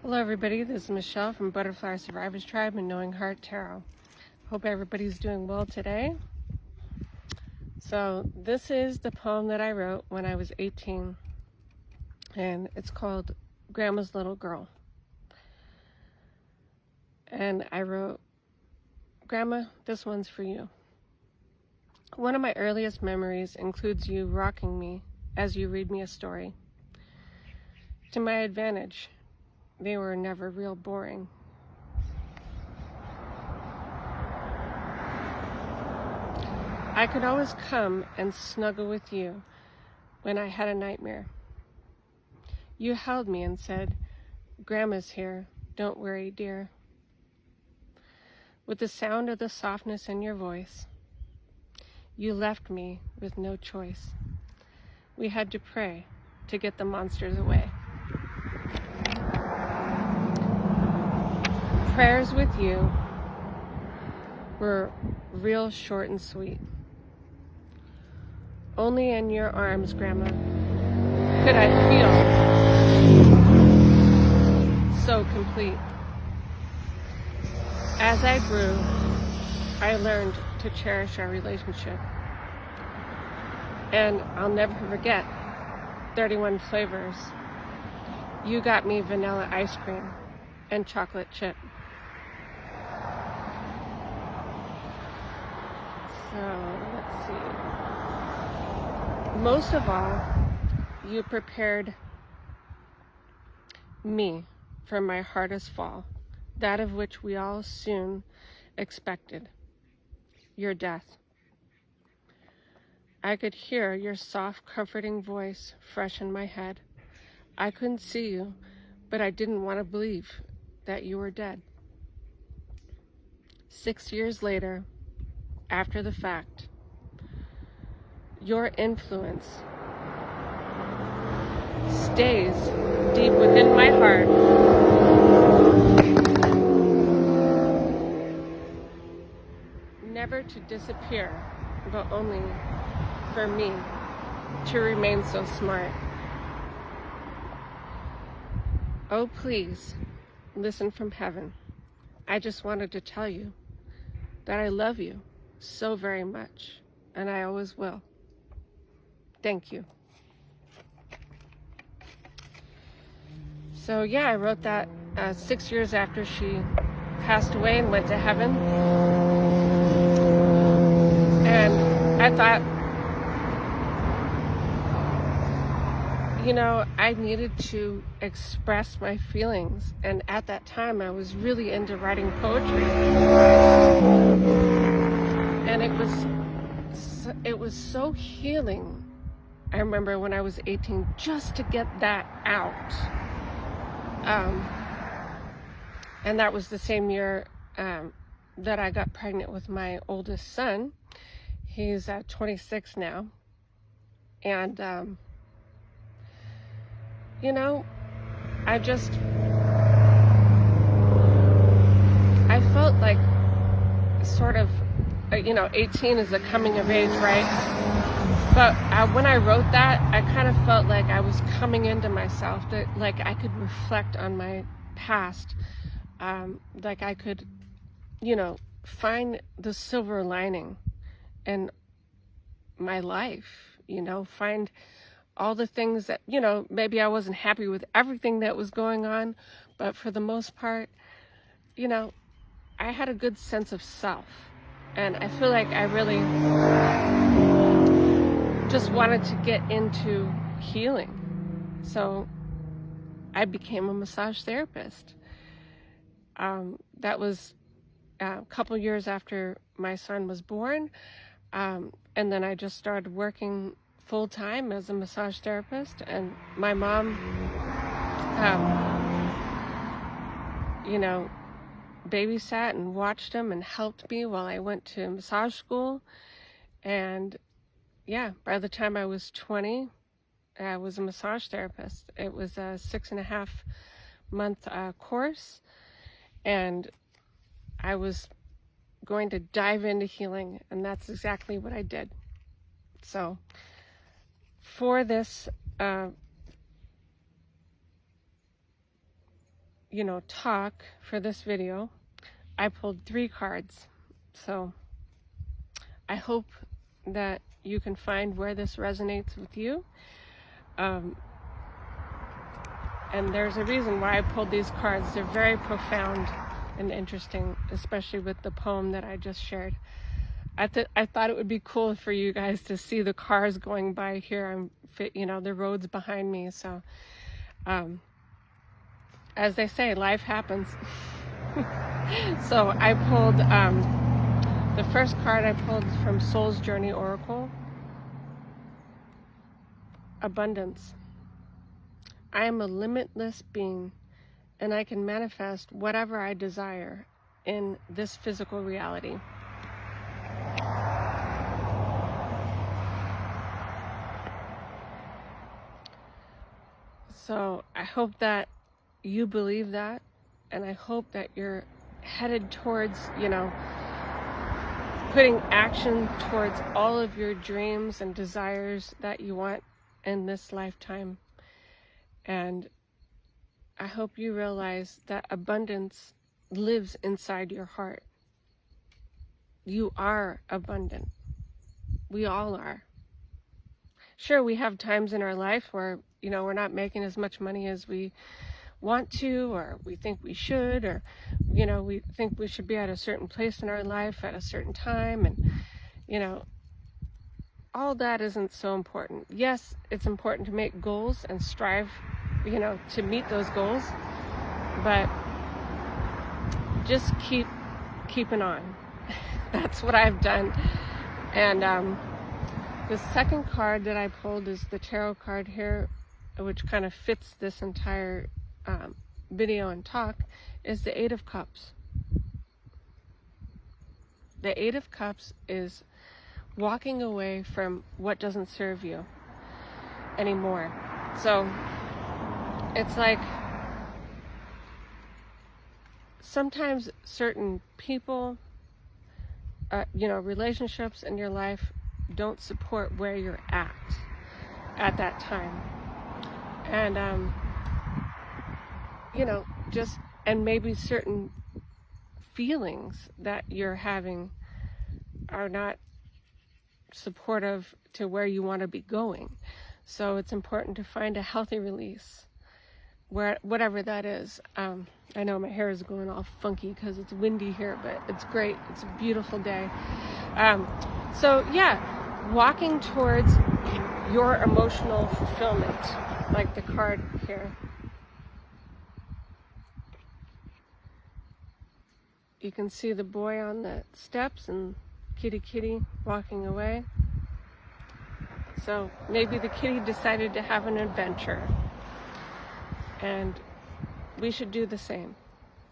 Hello everybody, this is Michelle from Butterfly Survivors Tribe and Knowing Heart Tarot. Hope everybody's doing well today. So this is the poem that I wrote when I was 18, and it's called Grandma's Little Girl. And I wrote, Grandma, this one's for you. One of my earliest memories includes you rocking me as you read me a story. To my advantage, they were never real boring. I could always come and snuggle with you when I had a nightmare. You held me and said, Grandma's here, don't worry, dear. With the sound of the softness in your voice, you left me with no choice. We had to pray to get the monsters away. Prayers with you were real short and sweet. Only in your arms, Grandma, could I feel so complete. As I grew, I learned to cherish our relationship. And I'll never forget 31 flavors. You got me vanilla ice cream and chocolate chip. So let's see. Most of all, you prepared me for my hardest fall, that of which we all soon expected, your death. I could hear your soft, comforting voice fresh in my head. I couldn't see you, but I didn't want to believe that you were dead. 6 years later, after the fact, your influence stays deep within my heart, never to disappear, but only for me to remain so smart. Oh, please, listen from heaven. I just wanted to tell you that I love you so very much, and I always will. Thank you. So yeah, I wrote that 6 years after she passed away and went to heaven. And I thought, I needed to express my feelings. And at that time, I was really into writing poetry. And it was so healing. I remember when I was 18, just to get that out. And that was the same year that I got pregnant with my oldest son. He's 26 now. And, I felt like sort of, 18 is a coming of age, right? But when I wrote that, I kind of felt like I was coming into myself, that like I could reflect on my past, like I could, find the silver lining in my life, find all the things that, maybe I wasn't happy with everything that was going on, but for the most part, I had a good sense of self. And I feel like I really just wanted to get into healing. So I became a massage therapist. That was a couple years after my son was born. And then I just started working full-time as a massage therapist. And my mom, babysat and watched him and helped me while I went to massage school. And yeah, by the time I was 20, I was a massage therapist. It was a 6.5-month course, and I was going to dive into healing, and that's exactly what I did. So for this talk for this video, I pulled 3 cards. So I hope that you can find where this resonates with you. And there's a reason why I pulled these cards. They're very profound and interesting, especially with the poem that I just shared. I thought it would be cool for you guys to see the cars going by here. The road's behind me. So, as they say, life happens. So I pulled, the first card I pulled from Soul's Journey Oracle. Abundance. I am a limitless being, and I can manifest whatever I desire in this physical reality. So I hope that you believe that, and I hope that you're headed towards, putting action towards all of your dreams and desires that you want in this lifetime. And I hope you realize that abundance lives inside your heart. You are abundant. We all are. Sure, we have times in our life where, we're not making as much money as we want to, or we think we should, or, we think we should be at a certain place in our life at a certain time. And, all that isn't so important. Yes, it's important to make goals and strive, to meet those goals, but just keeping on. That's what I've done. And the second card that I pulled is the tarot card here, which kind of fits this entire video and talk, is the 8 of Cups. The 8 of Cups is walking away from what doesn't serve you anymore. So it's like sometimes certain people, relationships in your life don't support where you're at that time. And, and maybe certain feelings that you're having are not supportive to where you want to be going. So it's important to find a healthy release, whatever that is. I know my hair is going all funky because it's windy here, but it's great. It's a beautiful day. Walking towards your emotional fulfillment, like the card here. You can see the boy on the steps and kitty walking away. So maybe the kitty decided to have an adventure, and we should do the same.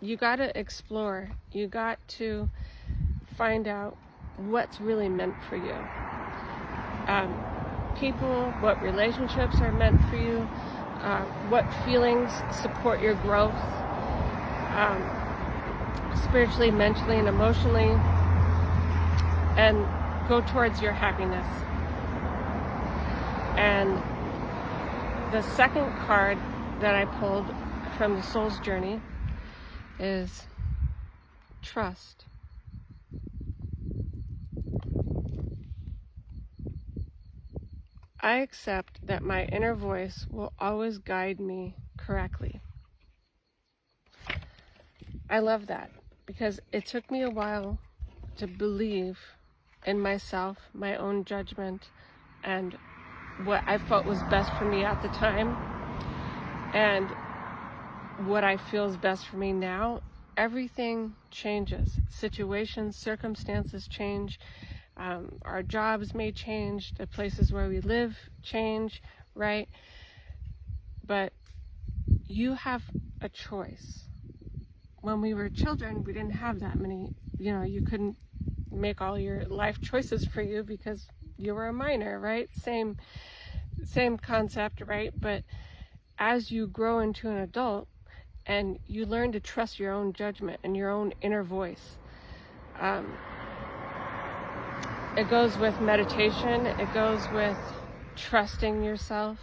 You got to explore. You got to find out what's really meant for you. People, what relationships are meant for you, what feelings support your growth, spiritually, mentally, and emotionally, and go towards your happiness. And the second card that I pulled from the Soul's Journey is Trust. I accept that my inner voice will always guide me correctly. I love that because it took me a while to believe in myself, my own judgment, and what I felt was best for me at the time, and what I feel is best for me now. Everything changes. Situations, circumstances change. Our jobs may change. The places where we live change, right? But you have a choice. When we were children, we didn't have that many, you couldn't make all your life choices for you because you were a minor, right? Same concept, right? But as you grow into an adult and you learn to trust your own judgment and your own inner voice, it goes with meditation, it goes with trusting yourself,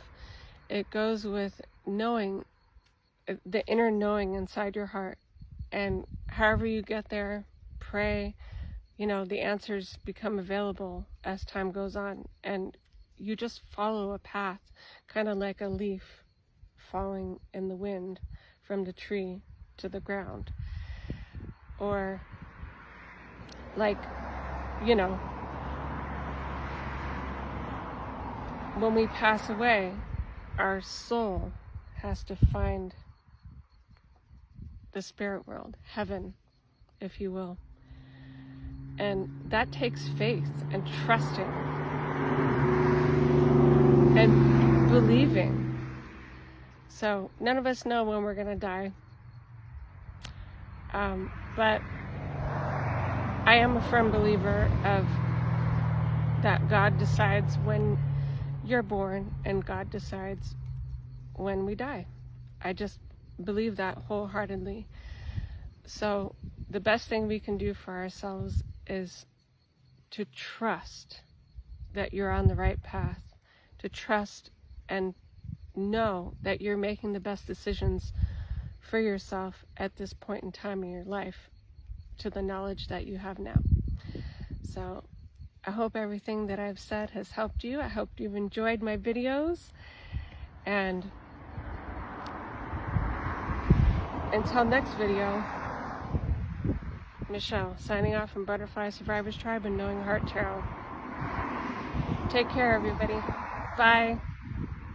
it goes with knowing the inner knowing inside your heart. And however you get there, pray, you know, the answers become available as time goes on. And you just follow a path, kind of like a leaf falling in the wind from the tree to the ground. Or like, you know, when we pass away, our soul has to find the spirit world, heaven, if you will. And that takes faith and trusting and believing. So none of us know when we're going to die. But I am a firm believer of that God decides when you're born and God decides when we die. I just believe that wholeheartedly. So the best thing we can do for ourselves is to trust that you're on the right path, to trust and know that you're making the best decisions for yourself at this point in time in your life, to the knowledge that you have now. So I hope everything that I've said has helped you. I hope you've enjoyed my videos. And until next video, Michelle, signing off from Butterfly Survivors Tribe and Knowing Heart Tarot. Take care, everybody. Bye.